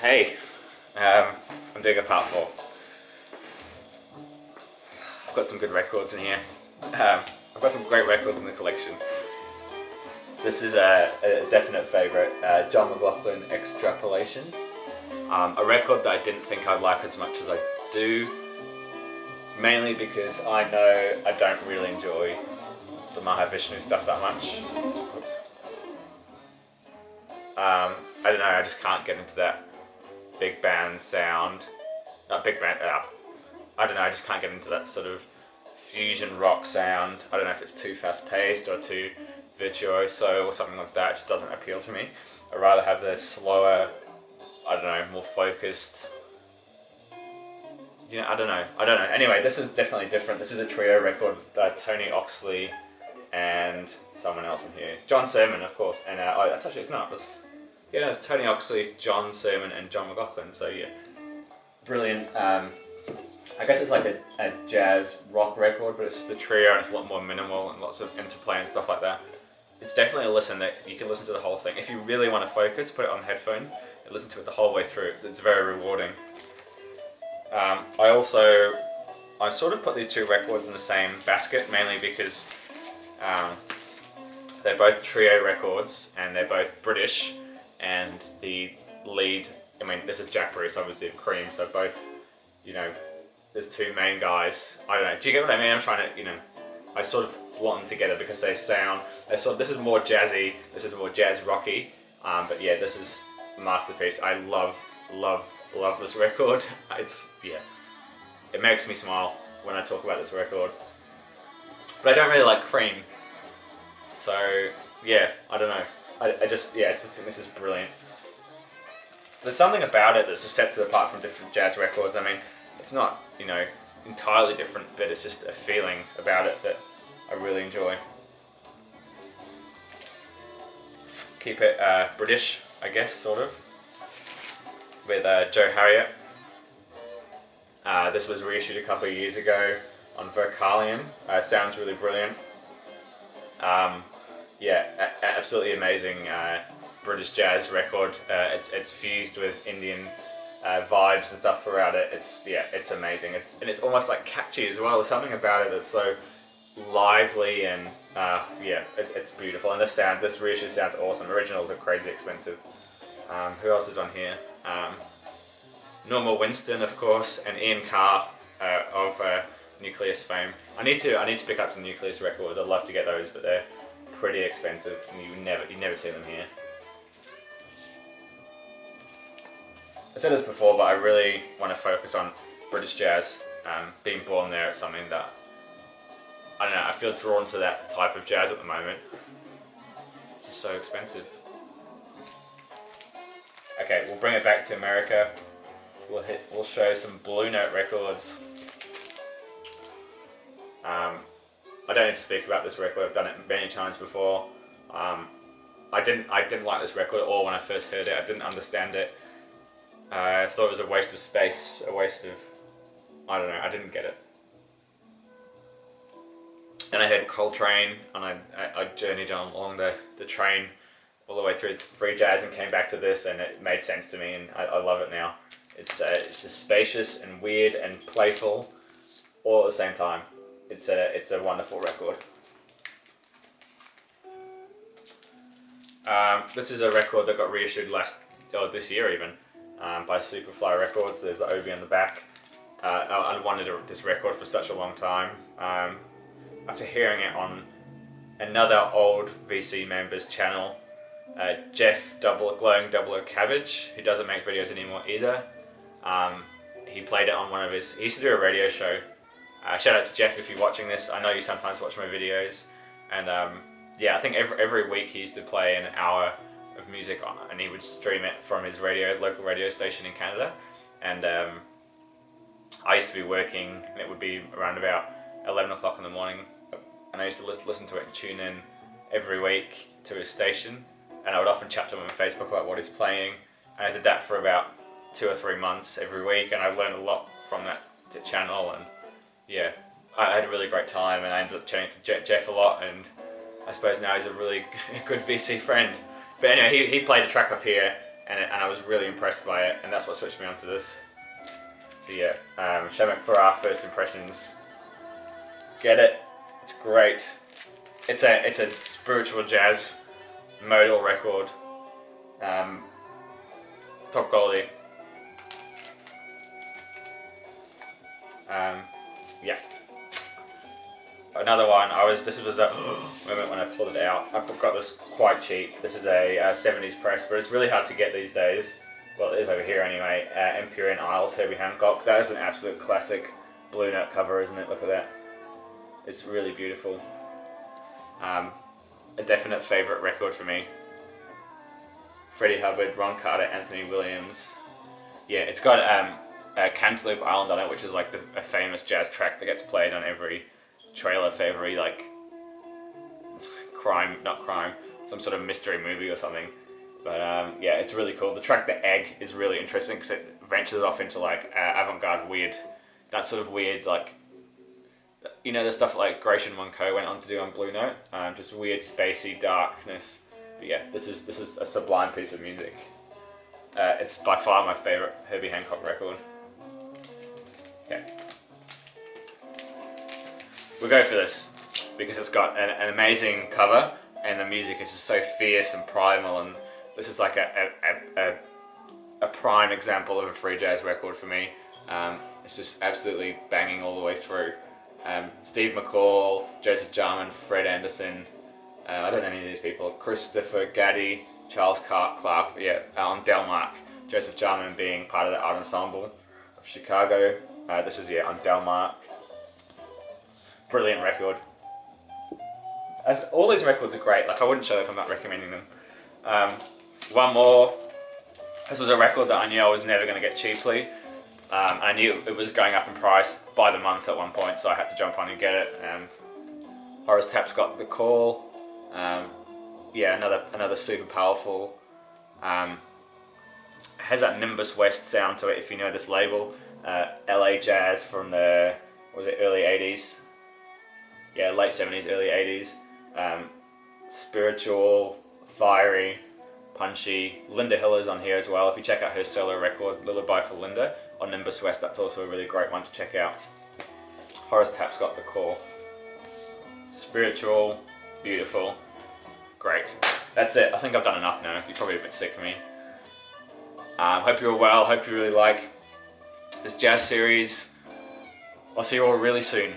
Hey, I'm doing a part 4. I've got some good records in here. I've got some great records in the collection. This is a definite favourite, John McLaughlin Extrapolation. A record that I didn't think I'd like as much as I do, mainly because I know I don't really enjoy the Mahavishnu stuff that much. Oops. I don't know, I just can't get into that big band sound. Not big band, I don't know, I just can't get into that sort of fusion rock sound. I don't know if it's too fast paced or too virtuoso or something like that. It just doesn't appeal to me. I'd rather have the slower, I don't know, more focused. You know, I don't know. Anyway, this is definitely different. This is a trio record with Tony Oxley and someone else in here. John Sermon, of course, and it's not. It's Tony Oxley, John Sermon, and John McLaughlin. So yeah, brilliant. I guess it's like a jazz rock record, but it's just a trio and it's a lot more minimal and lots of interplay and stuff like that. It's definitely a listen that you can listen to the whole thing. If you really want to focus, put it on headphones and listen to it the whole way through. It's very rewarding. I sort of put these two records in the same basket, mainly because they're both trio records and they're both British, and the lead, I mean, this is Jack Bruce, obviously, of Cream, so both, you know, there's two main guys. I don't know, do you get what I mean? I'm trying to, I sort of blot them together because this is more jazzy, this is more jazz rocky, but yeah, this is a masterpiece. I love this record. It makes me smile when I talk about this record. But I don't really like Cream. So yeah, I don't know. I think this is brilliant. There's something about it that just sets it apart from different jazz records. I mean, it's not, entirely different, but it's just a feeling about it that I really enjoy. Keep it British, I guess, sort of, with Joe Harriott. This was reissued a couple of years ago on Vocalion. Sounds really brilliant. Absolutely amazing British jazz record. It's fused with Indian vibes and stuff throughout it. It's amazing. It's almost like catchy as well. There's something about it that's so lively and it's beautiful. And this reissue sounds awesome. Originals are crazy expensive. Who else is on here? Norma Winston, of course, and Ian Carr of Nucleus fame. I need to pick up some Nucleus records. I'd love to get those, but they're pretty expensive, and you never see them here. I said this before, but I really want to focus on British jazz. Being born there, it's something that I don't know. I feel drawn to that type of jazz at the moment. It's just so expensive. Okay, we'll bring it back to America. We'll show some Blue Note records. I don't need to speak about this record. I've done it many times before. I didn't like this record at all when I first heard it. I didn't understand it. I thought it was a waste of space, a waste of, I don't know, I didn't get it. Then I heard Coltrane, and I journeyed along the train all the way through free jazz and came back to this, and it made sense to me, and I love it now. It's just spacious and weird and playful all at the same time. It's a wonderful record. This is a record that got reissued this year even, by Superfly Records. There's the Obi on the back. I wanted this record for such a long time. After hearing it on another old VC member's channel, Jeff Glowing Double O Cabbage, who doesn't make videos anymore either. He played it on he used to do a radio show. Shout out to Jeff if you're watching this. I know you sometimes watch my videos, and I think every week he used to play an hour of music on it, and he would stream it from his local radio station in Canada. And I used to be working, and it would be around about 11 o'clock in the morning, and I used to listen to it and tune in every week to his station, and I would often chat to him on Facebook about what he's playing, and I did that for about 2 or 3 months every week, and I learned a lot from that channel, and yeah, I had a really great time, and I ended up chatting to Jeff a lot, and I suppose now he's a really good VC friend. But anyway, he played a track off here and I was really impressed by it, and that's what switched me onto this. So yeah, Shamek for our first impressions. Get it? It's great. It's a spiritual jazz modal record. Top quality. Yeah. Another one. This was a moment when I pulled it out. I got this quite cheap. This is a 70s press, but it's really hard to get these days. Well, it is over here anyway. Empyrean Isles, Herbie Hancock. That is an absolute classic Blue Note cover, isn't it? Look at that. It's really beautiful. A definite favourite record for me. Freddie Hubbard, Ron Carter, Anthony Williams. Yeah, it's got Cantaloupe Island on it, which is like a famous jazz track that gets played on every trailer for every like some sort of mystery movie or something. But yeah, it's really cool. The track The Egg is really interesting because it ventures off into like avant-garde weird, that sort of weird like, you know, the stuff like Gratian Monco went on to do on Blue Note, just weird spacey darkness. But yeah, this is a sublime piece of music. It's by far my favourite Herbie Hancock record. Okay. We'll go for this because it's got an amazing cover and the music is just so fierce and primal, and this is like a prime example of a free jazz record for me. It's just absolutely banging all the way through. Steve McCall, Joseph Jarman, Fred Anderson, I don't know any of these people, Christopher Gaddy, Charles Clark, yeah, on Delmark, Joseph Jarman being part of the art ensemble of Chicago. This is, yeah, on Delmark. Brilliant record. As all these records are great, like I wouldn't show if I'm not recommending them. One more. This was a record that I knew I was never going to get cheaply. I knew it was going up in price by the month at one point, so I had to jump on and get it. Horace Tapp's got The Call. Yeah, another super powerful. Has that Nimbus West sound to it, if you know this label. LA jazz from the, what was it, early 80s? Yeah, late 70s, early 80s. Spiritual, fiery, punchy. Linda Hiller's on here as well. If you check out her solo record, Lullaby for Linda, on Nimbus West, that's also a really great one to check out. Horace Tapp's got The Call. Spiritual, beautiful, great. That's it. I think I've done enough now. You're probably a bit sick of me. Hope you're well. Hope you really like this jazz series. I'll see you all really soon.